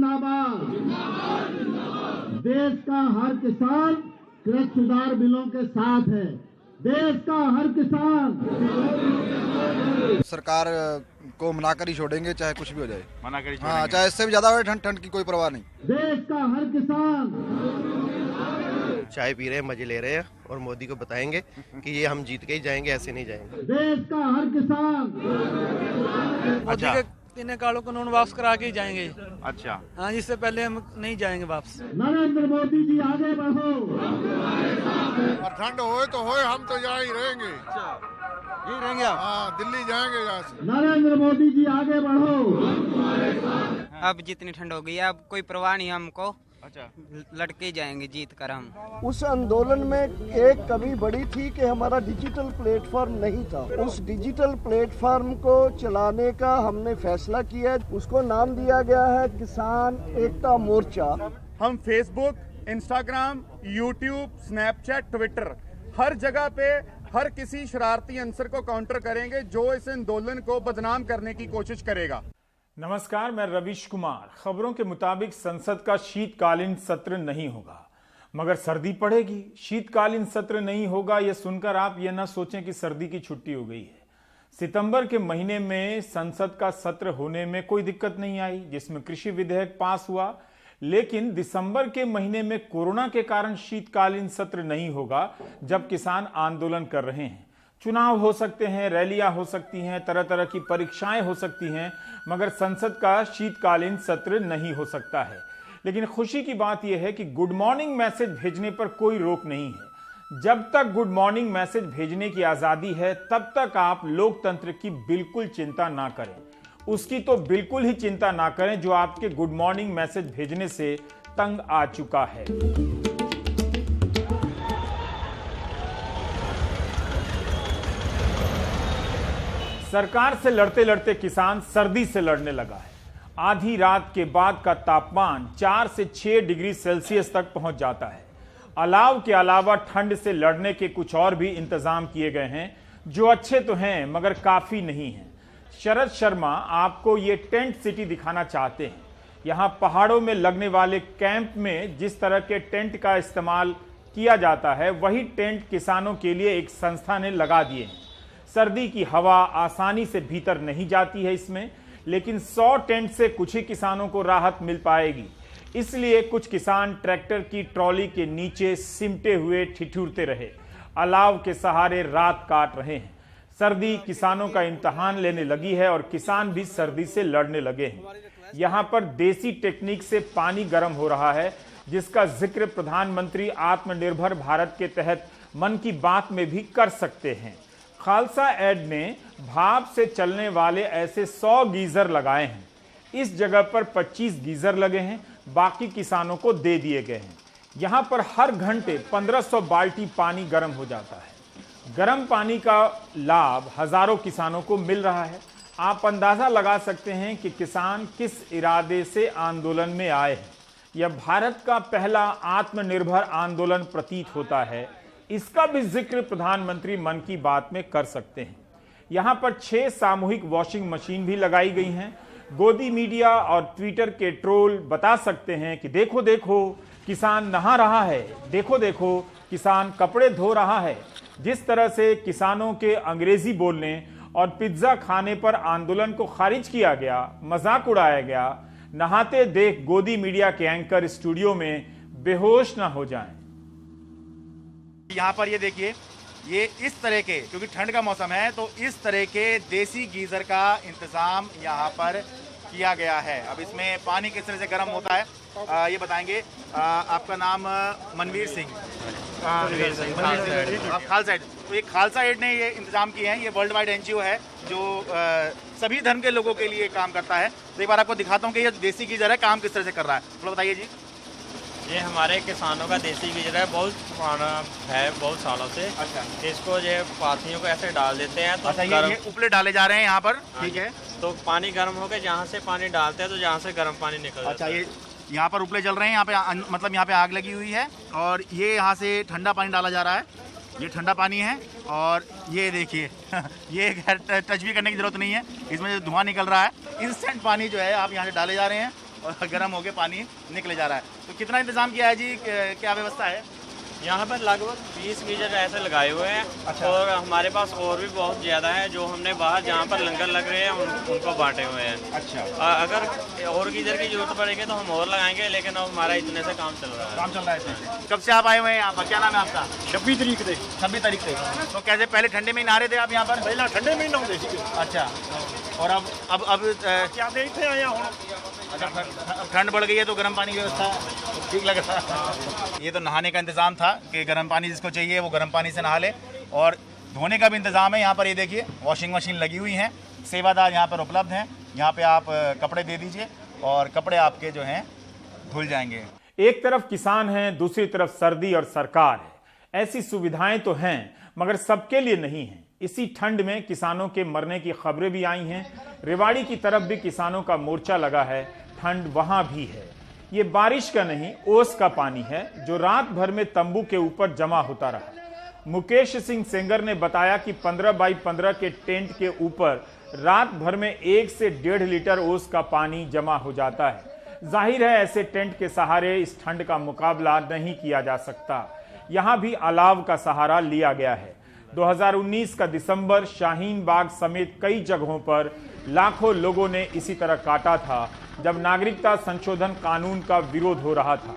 जिंदाबाद। देश का हर किसान कृषि सुधार बिलों के साथ है। देश का हर किसान सरकार को मनाकर ही छोड़ेंगे, चाहे कुछ भी हो जाए। मना कर ही छोड़ेंगे। हाँ, चाहे इससे भी ज्यादा हो ठंड की कोई परवाह नहीं। देश का हर किसान चाय पी रहे हैं, मजे ले रहे हैं और मोदी को बताएंगे कि ये हम जीत के ही जाएंगे, ऐसे नहीं जाएंगे। देश का हर किसान अच्छा, तीन कालों कानून वापस करा के ही जाएंगे। अच्छा, हाँ, इससे पहले हम नहीं जाएंगे वापस। नरेंद्र मोदी जी आगे बढ़ो। और ठंड होए तो होए, हम तो यहाँ ही रहेंगे। यही रहेंगे आप? हाँ, दिल्ली जाएंगे यहाँ से। नरेंद्र मोदी जी आगे बढ़ो। अब जितनी ठंड हो गई है, अब कोई परवाह नहीं हमको। अच्छा, लड़के जाएंगे जीत कर हम। उस आंदोलन में एक कमी बड़ी थी कि हमारा डिजिटल प्लेटफॉर्म नहीं था। उस डिजिटल प्लेटफॉर्म को चलाने का हमने फैसला किया है। उसको नाम दिया गया है किसान एकता मोर्चा। हम Facebook, Instagram, YouTube, Snapchat, Twitter, हर जगह पे हर किसी शरारती अंसर को काउंटर करेंगे जो इस आंदोलन को बदनाम करने की कोशिश करेगा। नमस्कार, मैं रविश कुमार। खबरों के मुताबिक संसद का शीतकालीन सत्र नहीं होगा, मगर सर्दी पड़ेगी। शीतकालीन सत्र नहीं होगा यह सुनकर आप यह न सोचें कि सर्दी की छुट्टी हो गई है। सितंबर के महीने में संसद का सत्र होने में कोई दिक्कत नहीं आई, जिसमें कृषि विधेयक पास हुआ। लेकिन दिसंबर के महीने में कोरोना के कारण शीतकालीन सत्र नहीं होगा, जब किसान आंदोलन कर रहे हैं। चुनाव हो सकते हैं, रैलियां हो सकती हैं, तरह तरह की परीक्षाएं हो सकती हैं, मगर संसद का शीतकालीन सत्र नहीं हो सकता है। लेकिन खुशी की बात यह है कि गुड मॉर्निंग मैसेज भेजने पर कोई रोक नहीं है। जब तक गुड मॉर्निंग मैसेज भेजने की आजादी है, तब तक आप लोकतंत्र की बिल्कुल चिंता ना करें। उसकी तो बिल्कुल ही चिंता ना करें जो आपके गुड मॉर्निंग मैसेज भेजने से तंग आ चुका है। सरकार से लड़ते लड़ते किसान सर्दी से लड़ने लगा है। आधी रात के बाद का तापमान 4 से 6 डिग्री सेल्सियस तक पहुंच जाता है। अलाव के अलावा ठंड से लड़ने के कुछ और भी इंतजाम किए गए हैं, जो अच्छे तो हैं मगर काफी नहीं हैं। शरद शर्मा आपको ये टेंट सिटी दिखाना चाहते हैं। यहाँ पहाड़ों में लगने वाले कैंप में जिस तरह के टेंट का इस्तेमाल किया जाता है, वही टेंट किसानों के लिए एक संस्था ने लगा दिए हैं। सर्दी की हवा आसानी से भीतर नहीं जाती है इसमें, लेकिन 100 टेंट से कुछ ही किसानों को राहत मिल पाएगी। इसलिए कुछ किसान ट्रैक्टर की ट्रॉली के नीचे सिमटे हुए ठिठुरते रहे, अलाव के सहारे रात काट रहे हैं। सर्दी किसानों का इम्तिहान लेने लगी है और किसान भी सर्दी से लड़ने लगे हैं। यहाँ पर देसी टेक्निक से पानी गर्म हो रहा है, जिसका जिक्र प्रधानमंत्री आत्मनिर्भर भारत के तहत मन की बात में भी कर सकते हैं। खालसा एड ने भाप से चलने वाले ऐसे 100 गीजर लगाए हैं। इस जगह पर 25 गीजर लगे हैं, बाकी किसानों को दे दिए गए हैं। यहाँ पर हर घंटे 1500 बाल्टी पानी गर्म हो जाता है। गर्म पानी का लाभ हजारों किसानों को मिल रहा है। आप अंदाजा लगा सकते हैं कि किसान किस इरादे से आंदोलन में आए हैं। यह भारत का पहला आत्मनिर्भर आंदोलन प्रतीत होता है। इसका भी जिक्र प्रधानमंत्री मन की बात में कर सकते हैं। यहाँ पर 6 सामूहिक वॉशिंग मशीन भी लगाई गई हैं। गोदी मीडिया और ट्विटर के ट्रोल बता सकते हैं कि देखो देखो किसान नहा रहा है, देखो देखो किसान कपड़े धो रहा है। जिस तरह से किसानों के अंग्रेजी बोलने और पिज्जा खाने पर आंदोलन को खारिज किया गया, मजाक उड़ाया गया, नहाते देख गोदी मीडिया के एंकर स्टूडियो में बेहोश ना हो जाएं। यहाँ पर ये देखिए, ये इस तरह के, क्योंकि ठंड का मौसम है तो इस तरह के देसी गीजर का इंतजाम यहाँ पर किया गया है। अब इसमें पानी किस तरह से गर्म होता है ये बताएंगे। आपका नाम मनवीर सिंह, खालसा एड। तो ये खालसा एड ने ये इंतजाम किए हैं। ये वर्ल्ड वाइड एनजीओ है जो सभी धर्म के लोगों के लिए काम करता है। तो एक बार आपको दिखाता हूँ कि ये देसी गीजर है काम किस तरह से कर रहा है। थोड़ा बताइए जी। ये हमारे किसानों का देसी गीजर है, बहुत पुराना है, बहुत सालों से। अच्छा, इसको जो पाथियों को ऐसे डाल देते हैं तो ये उपले डाले जा रहे हैं यहाँ पर, ठीक है। तो पानी गर्म होकर जहाँ से पानी डालते हैं तो जहाँ से गर्म पानी निकलता है। अच्छा, ये यहाँ पर उपले जल रहे हैं, यहाँ पे मतलब यहाँ पे आग लगी हुई है और ये यहाँ से ठंडा पानी डाला जा रहा है। ये ठंडा पानी है और ये देखिए ये टच भी करने की जरूरत नहीं है, इसमें जो धुआं निकल रहा है, इंस्टेंट पानी जो है आप यहाँ से डाले जा रहे हैं और गर्म होकर पानी निकले जा रहा है। तो कितना इंतजाम किया है जी, क्या व्यवस्था है? यहाँ पर लगभग 20 गीजर ऐसे लगाए हुए हैं। अच्छा। और हमारे पास और भी बहुत ज़्यादा है जो हमने बाहर जहाँ पर लंगर लग रहे हैं उनको बांटे हुए हैं। अच्छा। अगर और गीजर की जरूरत पड़ेगी तो हम और लगाएंगे, लेकिन अब हमारा इतने से काम चल रहा है। काम चल रहा है। कब से आप आए हुए हैं यहाँ पर? क्या नाम है आपका? 26 तारीख से। 26 तारीख से। तो कैसे पहले ठंडे में ही नहा रहे थे आप यहाँ पर? पहला ठंडे में ही नहाते थे। अच्छा। और अब क्या देखते हैं यहाँ? अच्छा, अब ठंड बढ़ गई है तो गर्म पानी की व्यवस्था ठीक लग रहा है। ये तो नहाने का इंतजाम था कि गर्म पानी जिसको चाहिए वो गर्म पानी से नहा ले, और धोने का भी इंतजाम है यहाँ पर। ये देखिए वॉशिंग मशीन लगी हुई है, सेवादार यहाँ पर उपलब्ध हैं। यहाँ पे आप कपड़े दे दीजिए और कपड़े आपके जो हैं धुल जाएंगे। एक तरफ किसान हैं, दूसरी तरफ सर्दी और सरकार है। ऐसी सुविधाएं तो हैं मगर सबके लिए नहीं है। इसी ठंड में किसानों के मरने की खबरें भी आई हैं। रेवाड़ी की तरफ भी किसानों का मोर्चा लगा है, ठंड वहां भी है। ये बारिश का नहीं, ओस का पानी है जो रात भर में तंबू के ऊपर जमा होता रहा। मुकेश सिंह सेंगर ने बताया कि 15 बाई 15 के टेंट के ऊपर रात भर में 1 से 1.5 लीटर ओस का पानी जमा हो जाता है। जाहिर है ऐसे टेंट के सहारे इस ठंड का मुकाबला नहीं किया जा सकता। यहां भी अलाव का सहारा लिया गया है। 2019 का दिसंबर शाहीन बाग समेत कई जगहों पर लाखों लोगों ने इसी तरह काटा था जब नागरिकता संशोधन कानून का विरोध हो रहा था।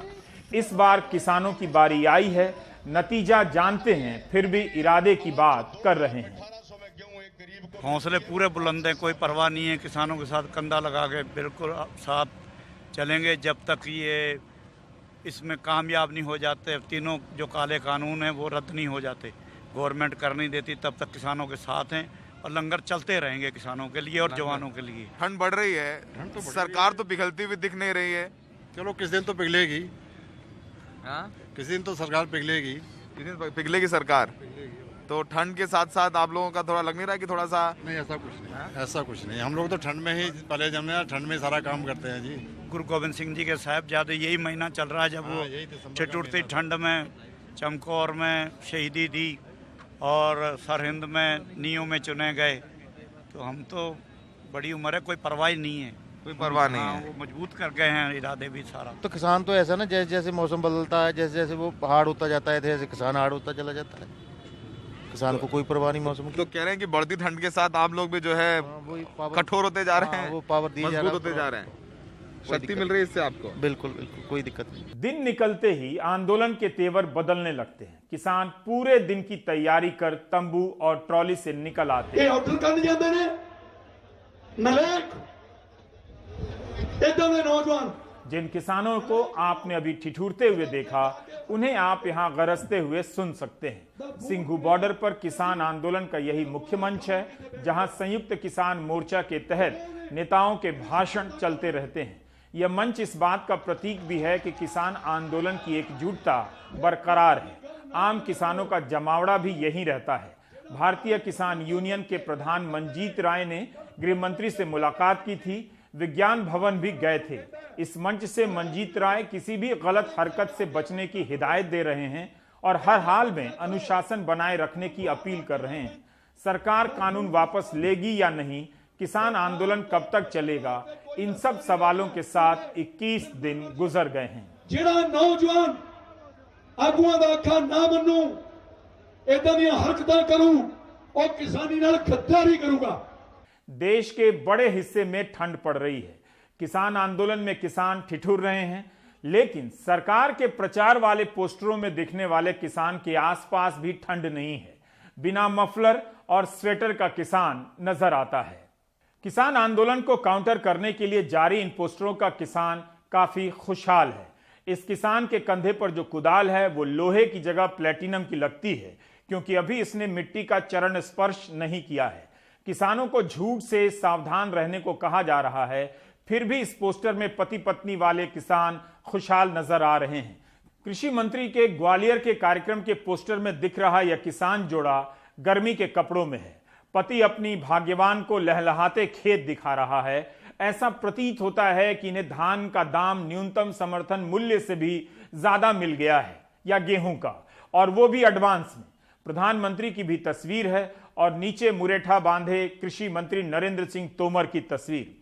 इस बार किसानों की बारी आई है। नतीजा जानते हैं फिर भी इरादे की बात कर रहे हैं। हौसले पूरे बुलंद हैं, कोई परवाह नहीं है। किसानों के साथ कंधा लगा के बिल्कुल साथ चलेंगे जब तक ये इसमें कामयाब नहीं हो जाते। तीनों जो काले कानून हैं वो रद्द नहीं हो जाते, गवर्नमेंट कर नहीं देती, तब तक किसानों के साथ हैं और लंगर चलते रहेंगे किसानों के लिए और जवानों के लिए। ठंड बढ़ रही है, सरकार तो पिघलती हुई दिख नहीं रही है। चलो किस दिन तो पिघलेगी, किसी दिन तो सरकार पिघलेगी, किस दिन पिघलेगी सरकार। तो ठंड के साथ साथ आप लोगों का थोड़ा लग नहीं रहा है कि थोड़ा सा? नहीं ऐसा कुछ नहीं, ऐसा कुछ नहीं। हम लोग तो ठंड में ही पहले जन्मे, ठंड में सारा काम करते हैं जी। गुरु गोविंद सिंह जी के साहिबजादे यही महीना चल रहा है जब वो ठिठुरती ठंड में चमकौर में शहीदी दी और सरहिंद में नीयों में चुने गए। तो हम तो बड़ी उम्र है, कोई परवाह नहीं है, कोई परवाह नहीं है। वो मजबूत कर गए हैं इरादे भी सारा। तो किसान तो ऐसा ना, जैसे जैसे मौसम बदलता है, जैसे जैसे वो हार्ड होता जाता है, जैसे किसान हार्ड होता चला जाता है। किसान को कोई परवाह नहीं मौसम की। तो कह रहे हैं कि बढ़ती ठंड के साथ आप लोग भी जो है कठोर होते जा रहे हैं, वो पावर दी जा रहा है, मजबूत होते जा रहे हैं, शक्ति मिल रही है इससे आपको। बिल्कुल बिल्कुल कोई दिक्कत नहीं। दिन निकलते ही आंदोलन के तेवर बदलने लगते हैं। किसान पूरे दिन की तैयारी कर तंबू और ट्रॉली से निकल आते हैं। नौजवान जिन किसानों को आपने अभी ठिठुरते हुए देखा, उन्हें आप यहां गरजते हुए सुन सकते हैं। सिंघू बॉर्डर पर किसान आंदोलन का यही मुख्य मंच है, जहां संयुक्त किसान मोर्चा के तहत नेताओं के भाषण चलते रहते हैं। यह मंच इस बात का प्रतीक भी है कि किसान आंदोलन की एकजुटता बरकरार है। आम किसानों का जमावड़ा भी यही रहता है। भारतीय किसान यूनियन के प्रधान मंजीत राय ने गृह मंत्री से मुलाकात की थी, विज्ञान भवन भी गए थे। इस मंच से मंजीत राय किसी भी गलत हरकत से बचने की हिदायत दे रहे हैं और हर हाल में अनुशासन बनाए रखने की अपील कर रहे हैं। सरकार कानून वापस लेगी या नहीं, किसान आंदोलन कब तक चलेगा, इन सब सवालों के साथ 21 दिन गुजर गए हैं। जेड़ा नौजवान आगुआं दा आखा ना मनू, इदां दी हरकतां करूं और किसानी नाल गद्दारी करूंगा। देश के बड़े हिस्से में ठंड पड़ रही है। किसान आंदोलन में किसान ठिठुर रहे हैं, लेकिन सरकार के प्रचार वाले पोस्टरों में दिखने वाले किसान के आसपास भी ठंड नहीं है। बिना मफलर और स्वेटर का किसान नजर आता है। किसान आंदोलन को काउंटर करने के लिए जारी इन पोस्टरों का किसान काफी खुशहाल है। इस किसान के कंधे पर जो कुदाल है वो लोहे की जगह प्लेटिनम की लगती है, क्योंकि अभी इसने मिट्टी का चरण स्पर्श नहीं किया है। किसानों को झूठ से सावधान रहने को कहा जा रहा है, फिर भी इस पोस्टर में पति पत्नी वाले किसान खुशहाल नजर आ रहे हैं। कृषि मंत्री के ग्वालियर के कार्यक्रम के पोस्टर में दिख रहा यह किसान जोड़ा गर्मी के कपड़ों में है। पति अपनी भाग्यवान को लहलहाते खेत दिखा रहा है। ऐसा प्रतीत होता है कि इन्हें धान का दाम न्यूनतम समर्थन मूल्य से भी ज्यादा मिल गया है, या गेहूं का, और वो भी एडवांस में। प्रधानमंत्री की भी तस्वीर है और नीचे मुरेठा बांधे कृषि मंत्री नरेंद्र सिंह तोमर की तस्वीर।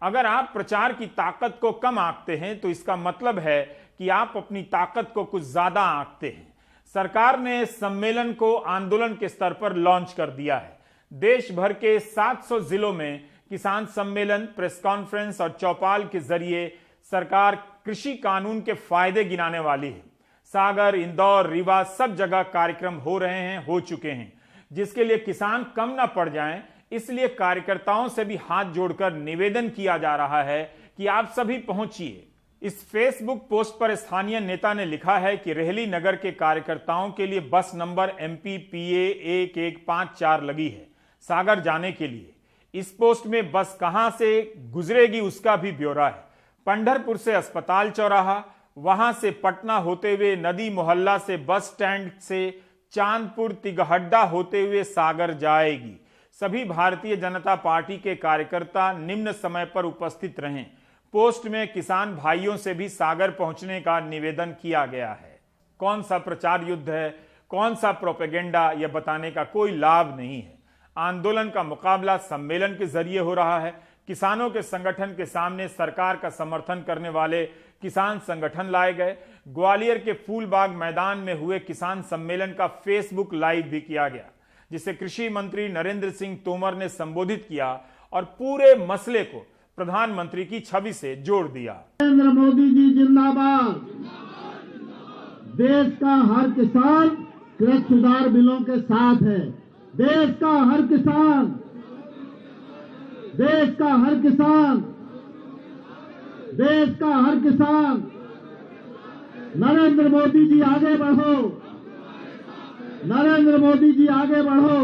अगर आप प्रचार की ताकत को कम आंकते हैं तो इसका मतलब है कि आप अपनी ताकत को कुछ ज्यादा आंकते हैं। सरकार ने इस सम्मेलन को आंदोलन के स्तर पर लॉन्च कर दिया है। देश भर के 700 जिलों में किसान सम्मेलन, प्रेस कॉन्फ्रेंस और चौपाल के जरिए सरकार कृषि कानून के फायदे गिनाने वाली है। सागर, इंदौर, रीवा सब जगह कार्यक्रम हो रहे हैं, हो चुके हैं, जिसके लिए किसान कम ना पड़ जाएं, इसलिए कार्यकर्ताओं से भी हाथ जोड़कर निवेदन किया जा रहा है कि आप सभी पहुंचिए। इस फेसबुक पोस्ट पर स्थानीय नेता ने लिखा है कि रेहली नगर के कार्यकर्ताओं के लिए बस नंबर MPPA 1154 लगी है सागर जाने के लिए। इस पोस्ट में बस कहां से गुजरेगी उसका भी ब्यौरा है। पंढरपुर से अस्पताल चौराहा, वहां से पटना होते हुए नदी मोहल्ला से बस स्टैंड से चांदपुर तिगहड्डा होते हुए सागर जाएगी। सभी भारतीय जनता पार्टी के कार्यकर्ता निम्न समय पर उपस्थित रहें। पोस्ट में किसान भाइयों से भी सागर पहुंचने का निवेदन किया गया है। कौन सा प्रचार युद्ध है, कौन सा प्रोपेगेंडा, यह बताने का कोई लाभ नहीं है। आंदोलन का मुकाबला सम्मेलन के जरिए हो रहा है। किसानों के संगठन के सामने सरकार का समर्थन करने वाले किसान संगठन लाए गए। ग्वालियर के फूलबाग मैदान में हुए किसान सम्मेलन का फेसबुक लाइव भी किया गया, जिसे कृषि मंत्री नरेंद्र सिंह तोमर ने संबोधित किया और पूरे मसले को प्रधानमंत्री की छवि से जोड़ दिया। नरेंद्र मोदी जी जिंदाबाद। देश का हर किसान कृषि सुधार बिलों के साथ है। देश का हर किसान, देश का हर किसान, देश का हर किसान, नरेंद्र मोदी जी आगे बढ़ो, नरेंद्र मोदी जी आगे बढ़ो,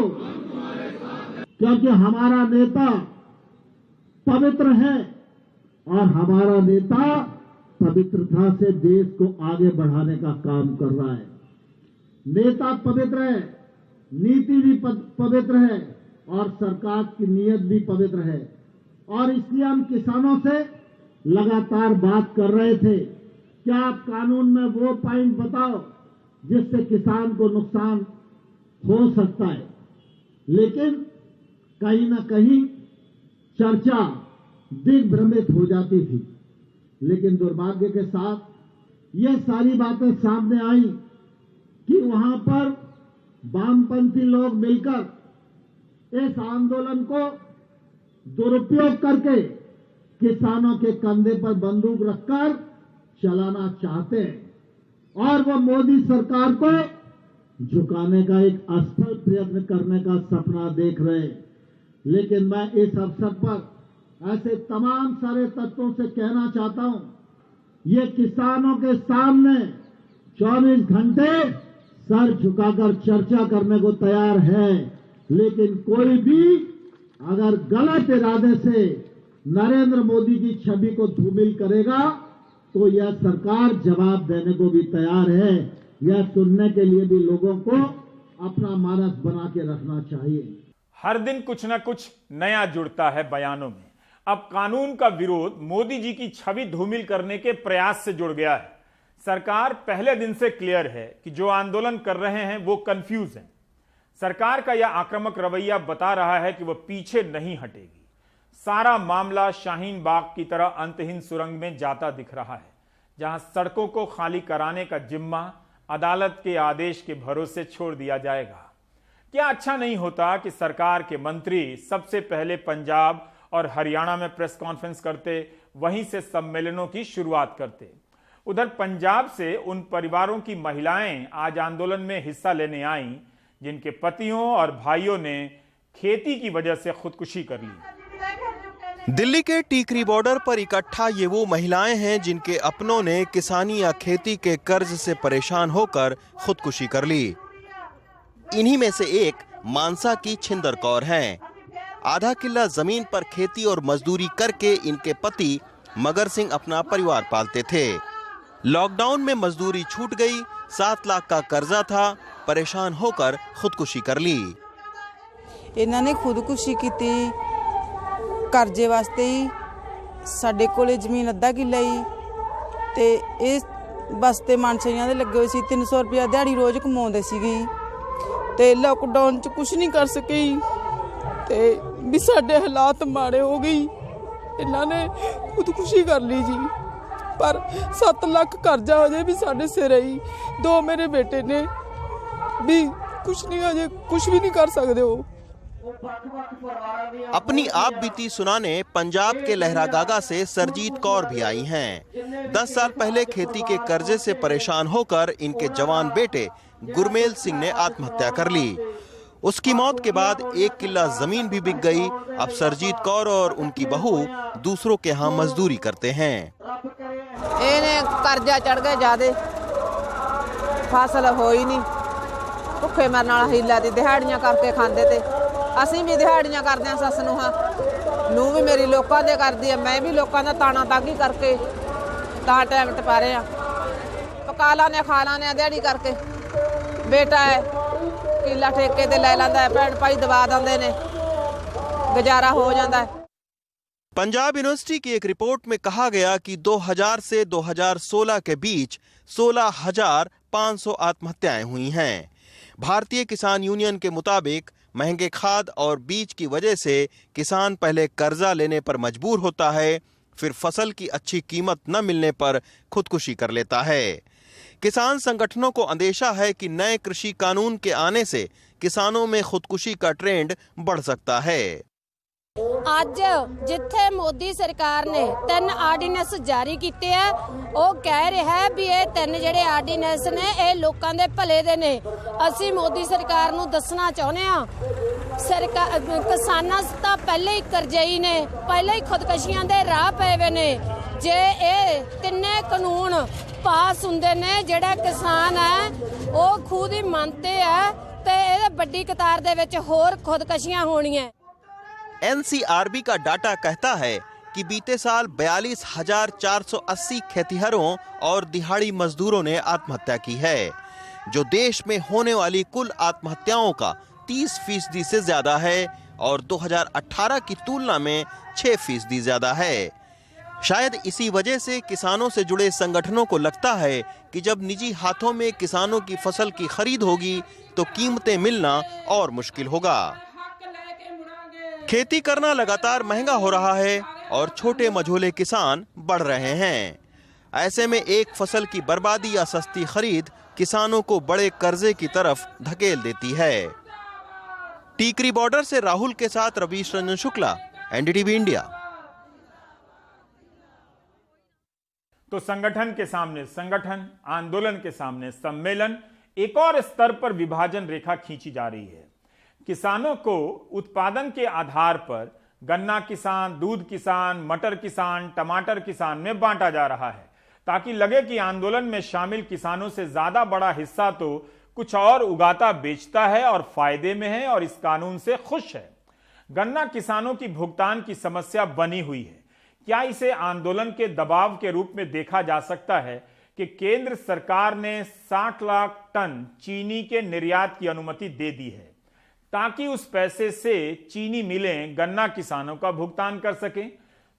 क्योंकि हमारा नेता पवित्र है और हमारा नेता पवित्रता से देश को आगे बढ़ाने का काम कर रहा है। नेता पवित्र है, नीति भी पवित्र है और सरकार की नीयत भी पवित्र है। और इसलिए हम किसानों से लगातार बात कर रहे थे कि आप कानून में वो पॉइंट बताओ जिससे किसान को नुकसान हो सकता है, लेकिन कहीं ना कहीं चर्चा दिग्भ्रमित हो जाती थी। लेकिन दुर्भाग्य के साथ ये सारी बातें सामने आई कि वहां पर वामपंथी लोग मिलकर इस आंदोलन को दुरुपयोग करके किसानों के कंधे पर बंदूक रखकर चलाना चाहते हैं और वो मोदी सरकार को झुकाने का एक असफल प्रयत्न करने का सपना देख रहे हैं। लेकिन मैं इस अवसर पर ऐसे तमाम सारे तत्वों से कहना चाहता हूं, ये किसानों के सामने 24 घंटे सर झुकाकर चर्चा करने को तैयार है, लेकिन कोई भी अगर गलत इरादे से नरेंद्र मोदी की छवि को धूमिल करेगा तो यह सरकार जवाब देने को भी तैयार है। यह सुनने के लिए भी लोगों को अपना मानस बना के रखना चाहिए। हर दिन कुछ न कुछ नया जुड़ता है बयानों में। अब कानून का विरोध मोदी जी की छवि धूमिल करने के प्रयास से जुड़ गया है। सरकार पहले दिन से क्लियर है कि जो आंदोलन कर रहे हैं वो कंफ्यूज हैं। सरकार का यह आक्रामक रवैया बता रहा है कि वह पीछे नहीं हटेगी। सारा मामला शाहीन बाग की तरह अंतहीन सुरंग में जाता दिख रहा है, जहां सड़कों को खाली कराने का जिम्मा अदालत के आदेश के भरोसे छोड़ दिया जाएगा। क्या अच्छा नहीं होता कि सरकार के मंत्री सबसे पहले पंजाब और हरियाणा में प्रेस कॉन्फ्रेंस करते, वहीं से सम्मेलनों की शुरुआत करते। उधर पंजाब से उन परिवारों की महिलाएं आज आंदोलन में हिस्सा लेने आईं जिनके पतियों और भाइयों ने खेती की वजह से खुदकुशी कर ली। दिल्ली के टीकरी बॉर्डर पर इकट्ठा ये वो महिलाएं हैं जिनके अपनों ने किसानी या खेती के कर्ज से परेशान होकर खुदकुशी कर ली। इन्हीं में से एक मानसा की छिंदर कौर हैं। आधा किल्ला जमीन पर खेती और मजदूरी करके इनके पति मगर सिंह अपना परिवार पालते थे। लॉकडाउन में मजदूरी छूट गई, 7 लाख का कर्जा था, परेशान होकर खुदकुशी कर ली। इन्होंने खुदकुशी की कर्जे वास्ते ही। साडे कोले जमीन अद्धा किला ही ते इस वास्ते मानसियां दे लगे हुए सी। 300 रुपया दिहाड़ी रोज कमाउंदे सीगे ते लॉकडाउन च कुछ नहीं कर सके ते भी साडे हालात माड़े हो गई। ਇਹਨਾਂ ਨੇ ਖੁਦਕੁਸ਼ੀ ਕਰ ਲਈ ਜੀ। पर 7 लाख कर्जा हजे भी साढ़े सिर है। 2 मेरे बेटे ने भी कुछ नहीं, हजे कुछ भी नहीं कर सकते हो। अपनी आप बीती सुनाने पंजाब के लहरागागा से सरजीत कौर भी आई हैं। 10 साल पहले खेती के कर्जे से परेशान होकर इनके जवान बेटे गुरमेल सिंह ने आत्महत्या कर ली। उसकी मौत के बाद 1 किल्ला जमीन भी बिक गई। अब सरजीत कौर और उनकी बहू दूसरों के यहाँ मजदूरी करते हैं। इन्हें कर्जा चढ़ गए ज्यादा, फसल हो ही नहीं, भुखे मरन वाला हीला दी, दिहाड़ियां करके खांदे ते ਅਸੀਂ भी दिहाड़ियां करते हैं। सस नूं भी मेरी लोगों दे करदी है, मैं भी लोगों का ताना ताकी करके तां टाइम टपा रहे हैं। पका लाने खा लाने दिहाड़ी करके। बेटा है किला ठेके ते ले लैंदा है, भैन भाई दबा दिंदे ने, गुजारा हो जाता है। पंजाब यूनिवर्सिटी की एक रिपोर्ट में कहा गया कि 2000 से 2016 के बीच 16,500 आत्महत्याएं हुई हैं। भारतीय किसान यूनियन के मुताबिक महंगे खाद और बीज की वजह से किसान पहले कर्जा लेने पर मजबूर होता है, फिर फसल की अच्छी कीमत न मिलने पर खुदकुशी कर लेता है। किसान संगठनों को अंदेशा है कि नए कृषि कानून के आने से किसानों में खुदकुशी का ट्रेंड बढ़ सकता है। ਅੱਜ ਜਿੱਥੇ ਮੋਦੀ ਸਰਕਾਰ ਨੇ 3 ਆਰਡੀਨੈਂਸ ਜਾਰੀ ਕੀਤੇ ਆ, ਉਹ ਕਹਿ ਰਿਹਾ ਹੈ ਵੀ ਇਹ 3 ਜਿਹੜੇ ਆਰਡੀਨੈਂਸ ਨੇ ਇਹ ਲੋਕਾਂ ਦੇ ਭਲੇ ਦੇ ਨੇ। ਅਸੀਂ ਮੋਦੀ ਸਰਕਾਰ ਨੂੰ ਦੱਸਣਾ ਚਾਹੁੰਦੇ ਆ, ਸਰਕਾਰ ਕਿਸਾਨਾਂ ਤਾਂ ਪਹਿਲੇ ਹੀ ਕਰਜ਼ਈ ਨੇ, ਪਹਿਲੇ ਹੀ ਖੁਦਕਸ਼ੀਆਂ ਦੇ ਰਾਹ ਪਏ ਵੇ ਨੇ। ਜੇ ਇਹ ਤਿੰਨੇ ਕਾਨੂੰਨ ਪਾਸ ਹੁੰਦੇ ਨੇ, ਜਿਹੜਾ ਕਿਸਾਨ ਹੈ ਉਹ ਖੁਦ ਹੀ ਮੰਨਦੇ ਆ ਤੇ ਇਹਦੇ ਵੱਡੀ ਕਤਾਰ ਦੇ ਵਿੱਚ ਹੋਰ ਖੁਦਕਸ਼ੀਆਂ ਹੋਣੀਆਂ। एनसीआरबी का डाटा कहता है कि बीते साल 42,480 खेतिहरों और दिहाड़ी मजदूरों ने आत्महत्या की है, जो देश में होने वाली कुल आत्महत्याओं का 30% से ज्यादा है और 2018 की तुलना में 6% ज्यादा है। शायद इसी वजह से किसानों से जुड़े संगठनों को लगता है कि जब निजी हाथों में किसानों की फसल की खरीद होगी तो कीमतें मिलना और मुश्किल होगा। खेती करना लगातार महंगा हो रहा है और छोटे मझोले किसान बढ़ रहे हैं। ऐसे में एक फसल की बर्बादी या सस्ती खरीद किसानों को बड़े कर्जे की तरफ धकेल देती है। टीकरी बॉर्डर से राहुल के साथ रवीश रंजन शुक्ला, एनडीटीवी इंडिया। तो संगठन के सामने संगठन, आंदोलन के सामने सम्मेलन, एक और स्तर पर विभाजन रेखा खींची जा रही है। किसानों को उत्पादन के आधार पर गन्ना किसान, दूध किसान, मटर किसान, टमाटर किसान में बांटा जा रहा है, ताकि लगे कि आंदोलन में शामिल किसानों से ज्यादा बड़ा हिस्सा तो कुछ और उगाता बेचता है और फायदे में है और इस कानून से खुश है। गन्ना किसानों की भुगतान की समस्या बनी हुई है। क्या इसे आंदोलन के दबाव के रूप में देखा जा सकता है कि केंद्र सरकार ने 60 लाख टन चीनी के निर्यात की अनुमति दे दी है, ताकि उस पैसे से चीनी मिलें गन्ना किसानों का भुगतान कर सकें?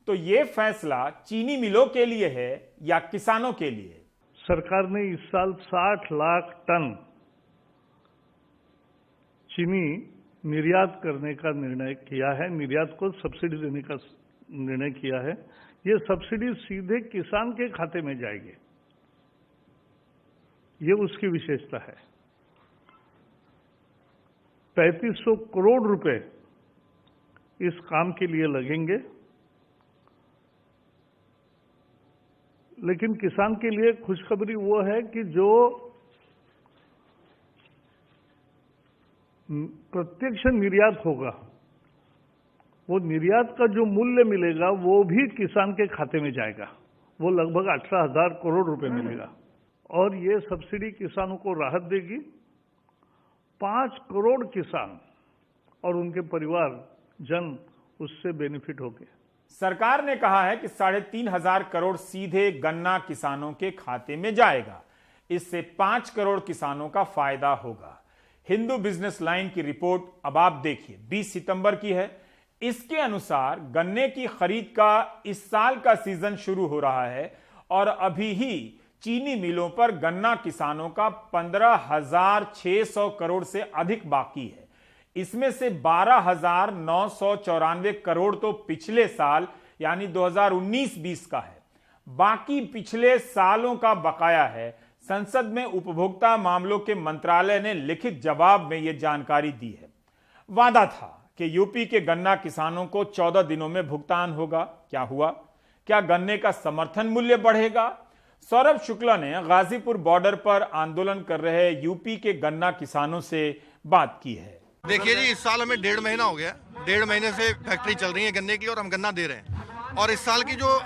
तो ये फैसला चीनी मिलों के लिए है या किसानों के लिए? सरकार ने इस साल 60 लाख टन चीनी निर्यात करने का निर्णय किया है, निर्यात को सब्सिडी देने का निर्णय किया है। ये सब्सिडी सीधे किसान के खाते में जाएगी, ये उसकी विशेषता है। 3500 करोड़ रुपए इस काम के लिए लगेंगे, लेकिन किसान के लिए खुशखबरी वो है कि जो प्रत्यक्ष निर्यात होगा, वो निर्यात का जो मूल्य मिलेगा वो भी किसान के खाते में जाएगा। वो लगभग 18,000 करोड़ रुपए मिलेगा और ये सब्सिडी किसानों को राहत देगी। 5 करोड़ किसान और उनके परिवार जन उससे बेनिफिट होंगे। सरकार ने कहा है कि 3,500 करोड़ सीधे गन्ना किसानों के खाते में जाएगा। इससे 5 करोड़ किसानों का फायदा होगा। हिंदू बिजनेस लाइन की रिपोर्ट अब आप देखिए, 20 सितंबर की है। इसके अनुसार गन्ने की खरीद का इस साल का सीजन शुरू हो रहा है और अभी ही चीनी मिलों पर गन्ना किसानों का 15,600 करोड़ से अधिक बाकी है। इसमें से 12,994 करोड़ तो पिछले साल यानी 2019-20 का है। बाकी पिछले सालों का बकाया है। संसद में उपभोक्ता मामलों के मंत्रालय ने लिखित जवाब में यह जानकारी दी है। वादा था कि यूपी के गन्ना किसानों को 14 दिनों में भुगतान होगा। क्या हुआ? क्या गन्ने का समर्थन मूल्य बढ़ेगा? सौरभ शुक्ला ने गाजीपुर बॉर्डर पर आंदोलन कर रहे यूपी के गन्ना किसानों से बात की है। देखिए जी, इस साल हमें 1.5 महीना हो गया। 1.5 महीने से फैक्ट्री चल रही है गन्ने की और हम गन्ना दे रहे हैं। और इस साल की जो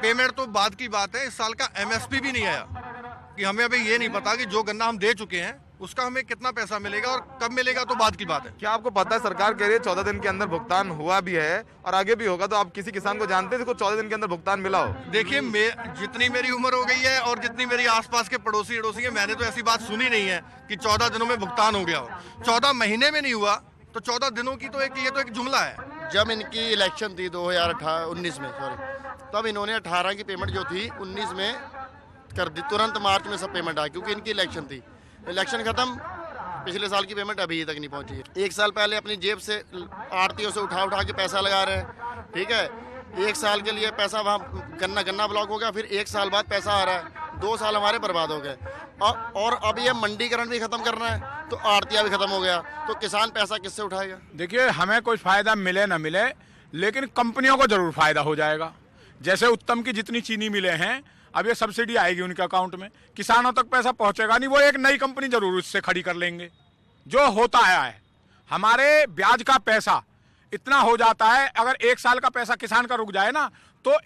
पेमेंट तो बाद की बात है, इस साल का MSP भी नहीं आया कि हमें अभी ये नहीं पता कि जो गन्ना हम दे चुके हैं उसका हमें कितना पैसा मिलेगा और कब मिलेगा, तो बाद की बात है। क्या आपको पता है सरकार कह रही है 14 दिन के अंदर भुगतान हुआ भी है और आगे भी होगा, तो आप किसी किसान को जानते हैं जिसको 14 दिन के अंदर भुगतान मिला हो? देखिए, जितनी मेरी उम्र हो गई है और जितनी मेरी आसपास के पड़ोसी है, मैंने तो ऐसी बात सुनी नहीं है कि 14 दिनों में भुगतान हो गया हो। 14 महीने में नहीं हुआ तो 14 दिनों की तो एक जुमला है। जब इनकी इलेक्शन थी 2019 में, तब इन्होंने 18 की पेमेंट जो थी 19 में कर दी। तुरंत मार्च में सब पेमेंट आई क्योंकि इनकी इलेक्शन थी। इलेक्शन खत्म, पिछले साल की पेमेंट अभी तक नहीं पहुंची है। 1 साल पहले अपनी जेब से आड़तियों से उठा के पैसा लगा रहे हैं, ठीक है। 1 साल के लिए पैसा वहाँ गन्ना ब्लॉक हो गया, फिर 1 साल बाद पैसा आ रहा है। 2 साल हमारे बर्बाद हो गए। और अब ये मंडीकरण भी खत्म करना है तो आड़तिया भी खत्म हो गया, तो किसान पैसा किससे उठाएगा? देखिए, हमें कोई फायदा मिले ना मिले, लेकिन कंपनियों को जरूर फायदा हो जाएगा। जैसे उत्तम की जितनी चीनी मिले हैं, अब ये सब्सिडी आएगी उनके अकाउंट में, किसानों तक पैसा पहुंचेगा नहीं। वो एक नई कंपनी जरूर उससे खड़ी कर लेंगे। जो होता आया है, हमारे ब्याज का पैसा इतना हो जाता है, अगर 1 साल का पैसा किसान का रुक जाए ना तो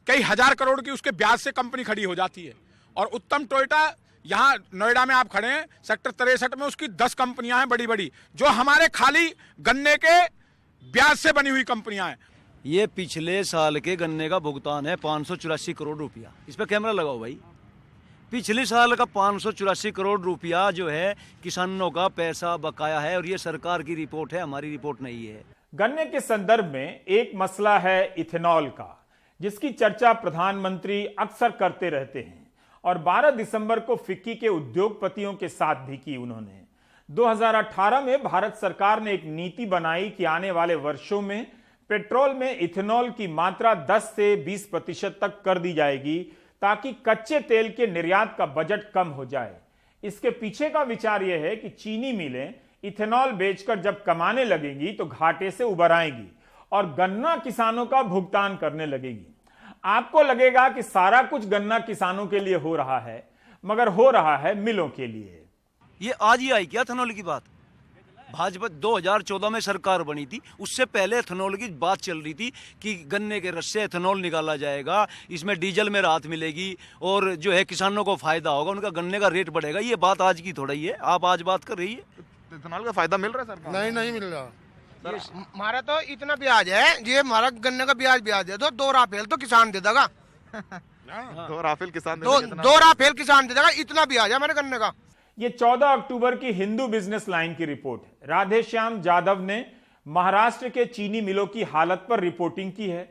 कई हजार करोड़ की उसके ब्याज से कंपनी खड़ी हो जाती है। और उत्तम टोयोटा, यहाँ नोएडा में आप खड़े हैं, सेक्टर 63 में उसकी 10 कंपनियां हैं बड़ी बड़ी, जो हमारे खाली गन्ने के ब्याज से बनी हुई कंपनियां हैं। ये पिछले साल के गन्ने का भुगतान है 584 करोड़ रुपया। इस पर कैमरा लगाओ भाई। पिछले साल का 584 करोड़ रुपया जो है किसानों का पैसा बकाया है, और ये सरकार की रिपोर्ट है, हमारी रिपोर्ट नहीं है। गन्ने के संदर्भ में एक मसला है इथेनॉल का, जिसकी चर्चा प्रधानमंत्री अक्सर करते रहते हैं और 12 दिसंबर को फिक्की के उद्योगपतियों के साथ भी की उन्होंने। 2018 में भारत सरकार ने एक नीति बनाई कि आने वाले वर्षों में पेट्रोल में इथेनॉल की मात्रा 10 से 20% तक कर दी जाएगी, ताकि कच्चे तेल के निर्यात का बजट कम हो जाए। इसके पीछे का विचार यह है कि चीनी मिलें इथेनॉल बेचकर जब कमाने लगेंगी तो घाटे से उबर आएंगी और गन्ना किसानों का भुगतान करने लगेगी। आपको लगेगा कि सारा कुछ गन्ना किसानों के लिए हो रहा है, मगर हो रहा है मिलों के लिए। ये आज ही आई क्या इथेनॉल की बात? भाजपा 2014 में सरकार बनी थी, उससे पहले इथेनॉल की बात चल रही थी कि गन्ने के रस से इथेनॉल निकाला जाएगा, इसमें डीजल में राहत मिलेगी और जो है किसानों को फायदा होगा, उनका गन्ने का रेट बढ़ेगा। ये बात आज की थोड़ा ही है, आप आज बात कर रही है। इथेनॉल का फायदा मिल रहा है सरकार? नहीं मिल रहा। हमारा तो इतना ब्याज है, ये हमारा गन्ने का ब्याज दे दो, 2 राफेल तो किसान दे देगा। 2 राफेल किसान दो राफेल किसान दे देगा, इतना ब्याज है हमारे गन्ने का। ये 14 अक्टूबर की हिंदू बिजनेस लाइन की रिपोर्ट है। राधेश्याम जाधव ने महाराष्ट्र के चीनी मिलों की हालत पर रिपोर्टिंग की है।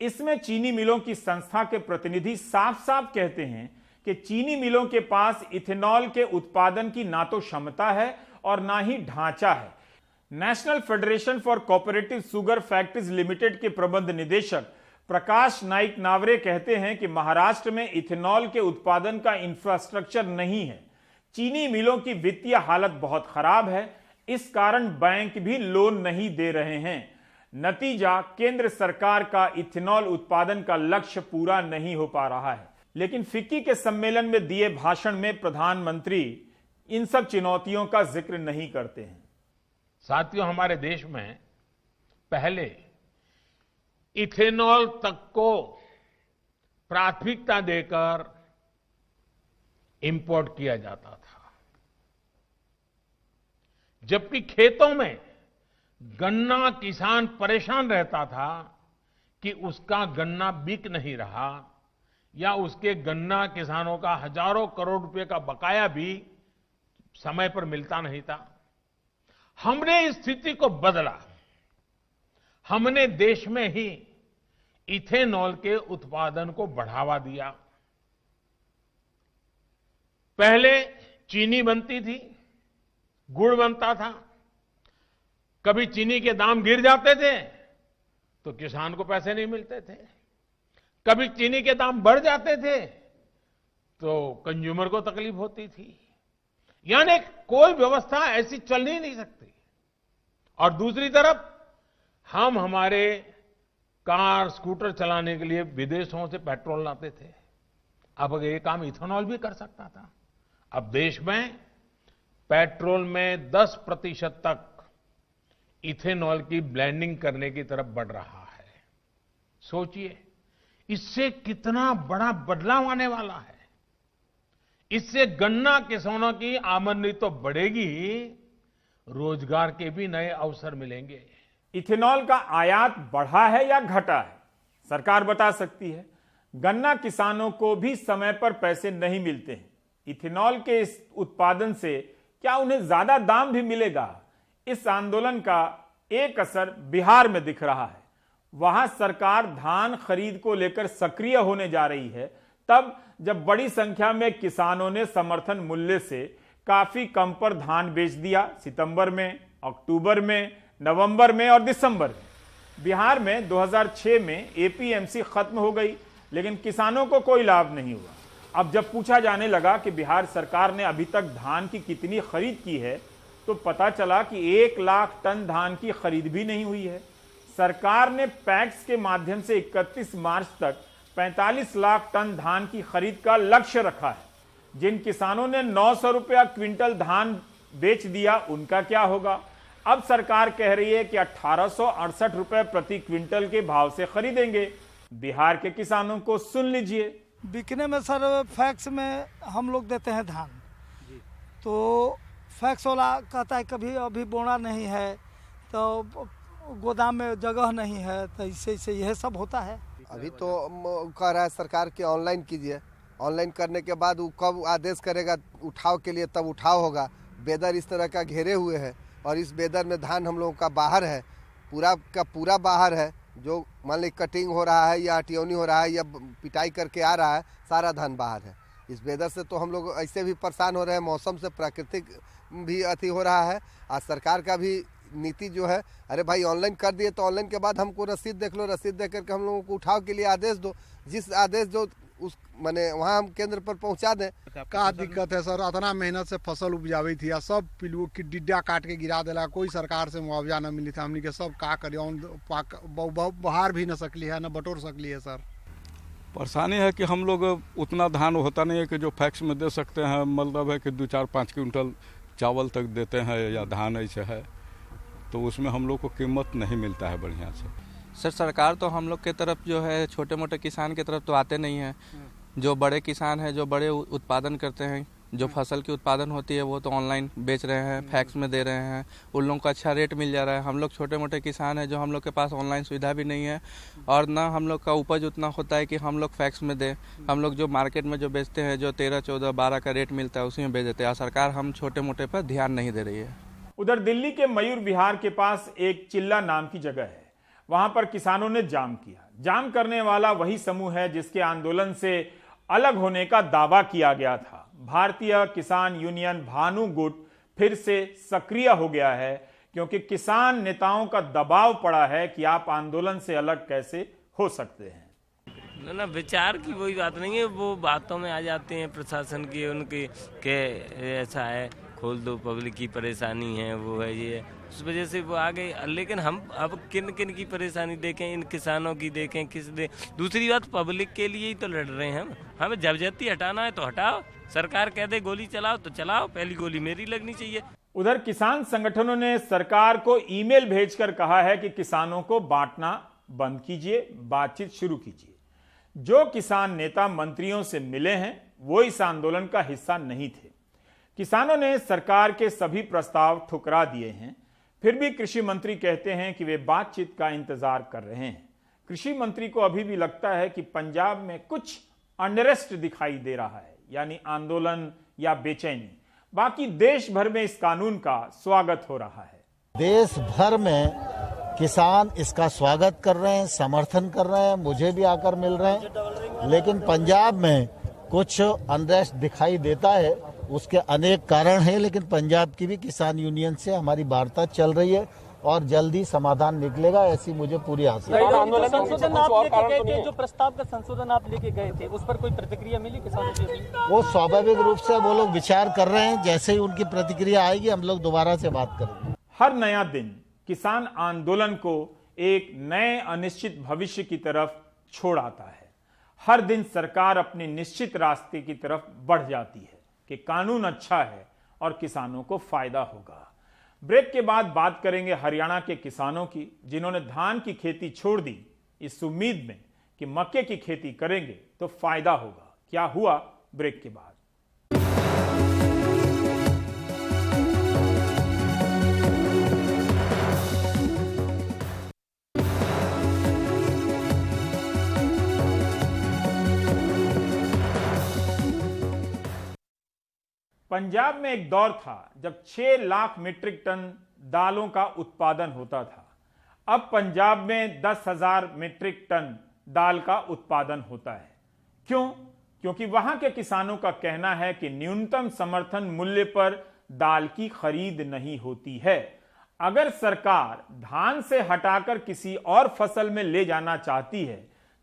इसमें चीनी मिलों की संस्था के प्रतिनिधि साफ साफ कहते हैं कि चीनी मिलों के पास इथेनॉल के उत्पादन की ना तो क्षमता है और ना ही ढांचा है। National federation for cooperative sugar factories limited के प्रबंध निदेशक प्रकाश नाइक नावरे कहते हैं कि महाराष्ट्र में इथेनॉल के उत्पादन का इंफ्रास्ट्रक्चर नहीं है। चीनी मिलों की वित्तीय हालत बहुत खराब है, इस कारण बैंक भी लोन नहीं दे रहे हैं। नतीजा, केंद्र सरकार का इथेनॉल उत्पादन का लक्ष्य पूरा नहीं हो पा रहा है। लेकिन फिक्की के सम्मेलन में दिए भाषण में प्रधानमंत्री इन सब चुनौतियों का जिक्र नहीं करते हैं। साथियों, हमारे देश में पहले इथेनॉल तक को प्राथमिकता देकर इंपोर्ट किया जाता था, जबकि खेतों में गन्ना किसान परेशान रहता था कि उसका गन्ना बिक नहीं रहा या उसके गन्ना किसानों का हजारों करोड़ रुपए का बकाया भी समय पर मिलता नहीं था। हमने इस स्थिति को बदला। हमने देश में ही इथेनॉल के उत्पादन को बढ़ावा दिया। पहले चीनी बनती थी, गुड़ बनता था। कभी चीनी के दाम गिर जाते थे तो किसान को पैसे नहीं मिलते थे, कभी चीनी के दाम बढ़ जाते थे तो कंज्यूमर को तकलीफ होती थी। यानी कोई व्यवस्था ऐसी चल ही नहीं सकती। और दूसरी तरफ हम हमारे कार स्कूटर चलाने के लिए विदेशों से पेट्रोल लाते थे। अब ये काम इथेनॉल भी कर सकता था। अब देश में पेट्रोल में 10% तक इथेनॉल की ब्लेंडिंग करने की तरफ बढ़ रहा है। सोचिए इससे कितना बड़ा बदलाव आने वाला है। इससे गन्ना किसानों की आमदनी तो बढ़ेगी, रोजगार के भी नए अवसर मिलेंगे। इथेनॉल का आयात बढ़ा है या घटा है, सरकार बता सकती है। गन्ना किसानों को भी समय पर पैसे नहीं मिलते हैं। इथेनॉल के इस उत्पादन से क्या उन्हें ज्यादा दाम भी मिलेगा? इस आंदोलन का एक असर बिहार में दिख रहा है। वहां सरकार धान खरीद को लेकर सक्रिय होने जा रही है, तब जब बड़ी संख्या में किसानों ने समर्थन मूल्य से काफी कम पर धान बेच दिया। सितंबर में, अक्टूबर में, नवंबर में और दिसंबर में। बिहार में 2006 में एपीएमसी खत्म हो गई, लेकिन किसानों को कोई लाभ नहीं हुआ। अब जब पूछा जाने लगा कि बिहार सरकार ने अभी तक धान की कितनी खरीद की है, तो पता चला कि 1 लाख टन धान की खरीद भी नहीं हुई है। सरकार ने पैक्स के माध्यम से 31 मार्च तक 45 लाख टन धान की खरीद का लक्ष्य रखा है। जिन किसानों ने 900 रुपया क्विंटल धान बेच दिया, उनका क्या होगा? अब सरकार कह रही है कि 1868 रुपए प्रति क्विंटल के भाव से खरीदेंगे। बिहार के किसानों को सुन लीजिए। बिकने में सर फैक्स में हम लोग देते हैं धान, तो फैक्स वाला कहता है कभी अभी बोना नहीं है, तो गोदाम में जगह नहीं है, तो इससे यह सब होता है। अभी तो कह रहा है सरकार कि ऑनलाइन कीजिए। ऑनलाइन करने के बाद वो कब आदेश करेगा उठाव के लिए, तब उठाव होगा। बेदर इस तरह का घेरे हुए है और इस बेदर में धान हम लोगों का बाहर है, पूरा का पूरा बाहर है। जो मान ली कटिंग हो रहा है या अटियौनी हो रहा है या पिटाई करके आ रहा है, सारा धान बाहर है। इस बेदर से तो हम लोग ऐसे भी परेशान हो रहे हैं, मौसम से प्राकृतिक भी अति हो रहा है। आज सरकार का भी नीति जो है, अरे भाई ऑनलाइन कर दिए तो ऑनलाइन के बाद हमको रसीद देख लो, रसीद देख करके हम लोगों को उठाव के लिए आदेश दो। जिस आदेश जो उस माने वहाँ हम केंद्र पर पहुँचा दें। का दिक्कत है सर, इतना मेहनत से फसल उपजावी थी, सब पिलुओं की डिड्डा काट के गिरा दिला। कोई सरकार से मुआवजा न मिली था। हमनी के सब का करिए, बाहर भी न सकली है, न बटोर सकली है। सर परेशानी है कि हम लोग उतना धान होता नहीं है कि जो फैक्स में दे सकते हैं। मतलब है कि 2-4-5 क्विंटल चावल तक देते हैं या धान ऐसे है, तो उसमें हम लोग को कीमत नहीं मिलता है बढ़िया से। सर सरकार तो हम लोग के तरफ जो है, छोटे मोटे किसान की तरफ तो आते नहीं है। जो बड़े किसान हैं, जो बड़े उत्पादन करते हैं, जो फसल की उत्पादन होती है, वो तो ऑनलाइन बेच रहे हैं, फैक्स में दे रहे हैं, उन लोगों को अच्छा रेट मिल जा रहा है। हम लोग छोटे मोटे किसान हैं, जो हम लोग के पास ऑनलाइन सुविधा भी नहीं है और ना हम लोग का उपज उतना होता है कि हम लोग फैक्स में दें। हम लोग जो मार्केट में जो बेचते हैं, जो 13, 14, 12 का रेट मिलता है, उसी में बेच देते हैं। सरकार हम छोटे मोटे पर ध्यान नहीं दे रही है। उधर दिल्ली के मयूर विहार के पास एक चिल्ला नाम की जगह है। वहां पर किसानों ने जाम किया। जाम करने वाला वही समूह है जिसके आंदोलन से अलग होने का दावा किया गया था। भारतीय किसान यूनियन भानु गुट फिर से सक्रिय हो गया है, क्योंकि किसान नेताओं का दबाव पड़ा है कि आप आंदोलन से अलग कैसे हो सकते हैं। ना विचार की वही बात नहीं है, वो बातों में आ जाते हैं प्रशासन की, उनकी के ऐसा है, खोल दो, पब्लिक की परेशानी है, वो है ये, उस वजह से वो आ गए। लेकिन हम अब किन किन की परेशानी देखें, इन किसानों की देखें, दूसरी बात पब्लिक के लिए ही तो लड़ रहे हैं हम। हमें जबरदस्ती हटाना है तो हटाओ, सरकार कह दे गोली चलाओ तो चलाओ, पहली गोली मेरी लगनी चाहिए। उधर किसान संगठनों ने सरकार को ईमेल भेजकर कहा है कि किसानों को बांटना बंद कीजिए, बातचीत शुरू कीजिए। जो किसान नेता मंत्रियों से मिले हैं वो इस आंदोलन का हिस्सा नहीं थे। किसानों ने सरकार के सभी प्रस्ताव ठुकरा दिए हैं, फिर भी कृषि मंत्री कहते हैं कि वे बातचीत का इंतजार कर रहे हैं। कृषि मंत्री को अभी भी लगता है कि पंजाब में कुछ अनरेस्ट दिखाई दे रहा है, यानी आंदोलन या बेचैनी। बाकी देश भर में इस कानून का स्वागत हो रहा है। देश भर में किसान इसका स्वागत कर रहे हैं, समर्थन कर रहे हैं, मुझे भी आकर मिल रहे हैं। लेकिन पंजाब में कुछ अनरेस्ट दिखाई देता है, उसके अनेक कारण हैं, लेकिन पंजाब की भी किसान यूनियन से हमारी वार्ता चल रही है। और जल्दी समाधान निकलेगा, ऐसी मुझे पूरी आशा है। संशोधन आप लेके गए थे, जो प्रस्ताव का संशोधन आप लेके गए थे, उस पर कोई प्रतिक्रिया मिली किसानों की? वो स्वाभाविक रूप से वो लोग विचार कर रहे हैं, जैसे ही उनकी प्रतिक्रिया आएगी हम लोग दोबारा से बात करेंगे। हर नया दिन किसान आंदोलन को एक नए अनिश्चित भविष्य की तरफ छोड़ आता है। हर दिन सरकार अपने निश्चित रास्ते की तरफ बढ़ जाती है कि कानून अच्छा है और किसानों को फायदा होगा। ब्रेक के बाद बात करेंगे हरियाणा के किसानों की, जिन्होंने धान की खेती छोड़ दी इस उम्मीद में कि मक्के की खेती करेंगे तो फायदा होगा। क्या हुआ? ब्रेक के बाद। पंजाब में एक दौर था जब 6 लाख मीट्रिक टन दालों का उत्पादन होता था। अब पंजाब में 10,000 मीट्रिक टन दाल का उत्पादन होता है। क्यों? क्योंकि वहां के किसानों का कहना है कि न्यूनतम समर्थन मूल्य पर दाल की खरीद नहीं होती है। अगर सरकार धान से हटाकर किसी और फसल में ले जाना चाहती है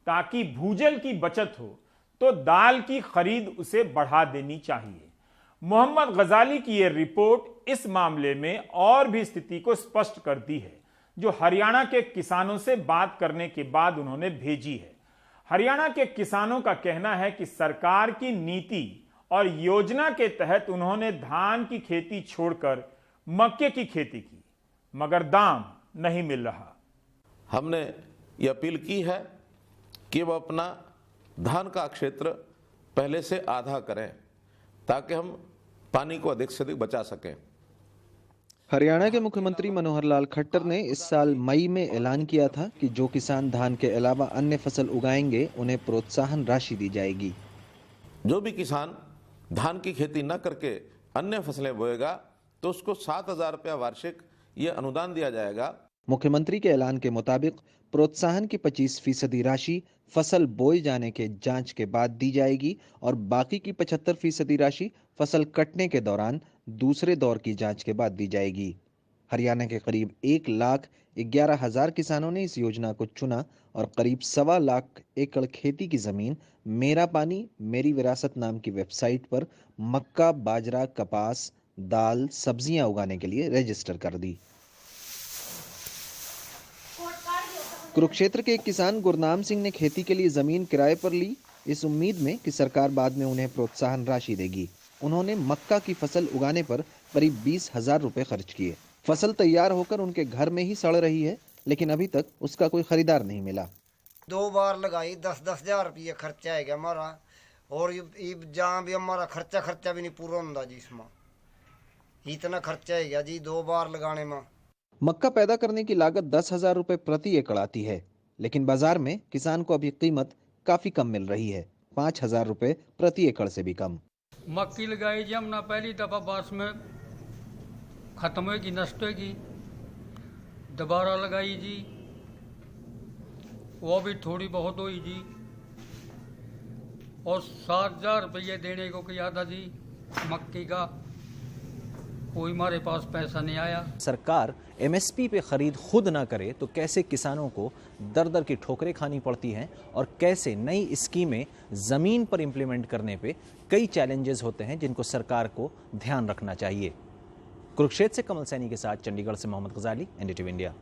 ताकि भूजल की बचत हो, तो दाल की खरीद उसे बढ़ा देनी चाहिए। मोहम्मद गजाली की यह रिपोर्ट इस मामले में और भी स्थिति को स्पष्ट करती है, जो हरियाणा के किसानों से बात करने के बाद उन्होंने भेजी है। हरियाणा के किसानों का कहना है कि सरकार की नीति और योजना के तहत उन्होंने धान की खेती छोड़कर मक्के की खेती की, मगर दाम नहीं मिल रहा। हमने ये अपील की है कि वह अपना धान का क्षेत्र पहले से आधा करें ताकि हम पानी को अधिक से अधिक बचा सकें। हरियाणा के मुख्यमंत्री मनोहर लाल खट्टर ने इस साल मई में ऐलान किया था कि जो किसान धान के अलावा अन्य फसल उगाएंगे उन्हें प्रोत्साहन राशि दी जाएगी। जो भी किसान धान की खेती न करके अन्य फसलें बोएगा तो उसको 7,000 रुपया वार्षिक ये अनुदान दिया जाएगा। मुख्यमंत्री के ऐलान के मुताबिक प्रोत्साहन की 25% राशि फसल बोए जाने के जांच के बाद दी जाएगी और बाकी की 75% राशि फसल कटने के दौरान दूसरे दौर की जांच के बाद दी जाएगी। हरियाणा के करीब 1,11,000 किसानों ने इस योजना को चुना और करीब 1.25 लाख एकड़ खेती की जमीन मेरा पानी मेरी विरासत नाम की वेबसाइट पर मक्का, बाजरा, कपास, दाल, सब्जियां उगाने के लिए रजिस्टर कर दी। कुरुक्षेत्र के एक किसान गुरनाम सिंह ने खेती के लिए जमीन किराए पर ली, इस उम्मीद में कि सरकार बाद में उन्हें प्रोत्साहन राशि देगी। उन्होंने मक्का की फसल उगाने पर करीब 20,000 रुपए खर्च किए। फसल तैयार होकर उनके घर में ही सड़ रही है, लेकिन अभी तक उसका कोई खरीदार नहीं मिला। 2 बार लगाई, 10-10 हजार रुपये खर्चा है हमारा, और जहाँ भी हमारा खर्चा भी नहीं पूरा होता जी। इसमें इतना खर्चा है गया जी 2 बार लगाने में। मक्का पैदा करने की लागत 10,000 रुपए प्रति एकड़ आती है, लेकिन बाजार में किसान को अभी कीमत काफी कम मिल रही है, 5,000 रुपए प्रति एकड़ से भी कम। मक्की लगाई जी हमने पहली दफा बारिश में खत्म होगी, नष्ट होगी, दोबारा लगाई जी, वो भी थोड़ी बहुत हुई जी, और 7,000 रुपये देने को किया था जी मक्की का, कोई हमारे पास पैसा नहीं आया। सरकार एमएसपी पे खरीद खुद ना करे तो कैसे किसानों को दर दर की ठोकरें खानी पड़ती हैं और कैसे नई स्कीमें ज़मीन पर इम्प्लीमेंट करने पे कई चैलेंजेस होते हैं जिनको सरकार को ध्यान रखना चाहिए। कुरुक्षेत्र से कमल सैनी के साथ चंडीगढ़ से मोहम्मद गजाली, एनडीटीवी इंडिया।